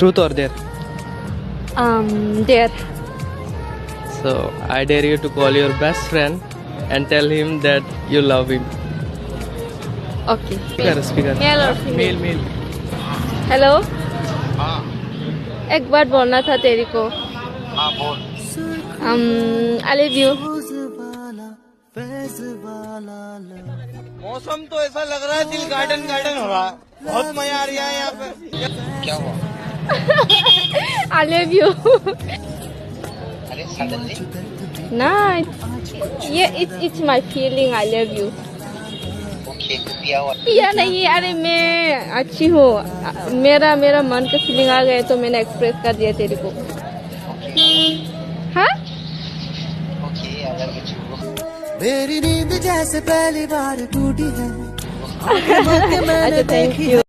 Truth or dare? Dare. So I dare you to call your best friend and tell him that you love him. Okay. Speaker. Male or female? Male. Hello एक बात बोलना था तेरी को हाँ बोल। I love you मौसम तो ऐसा लग रहा है दिल गार्डन गार्डन हो रहा है, बहुत मजा आ रहा है यहाँ पे। क्या हुआ? आई लव यू अरे सडनली ना ये it's my feeling I love you okay तो पिया हुआ या नहीं अरे मैं अच्छी हूँ मेरा मन का फीलिंग आ गया तो मैंने एक्सप्रेस कर दिया तेरे को हाँ ओके अगर कुछ मेरी नींद जैसे पहली बार टूटी है अच्छा थैंक यू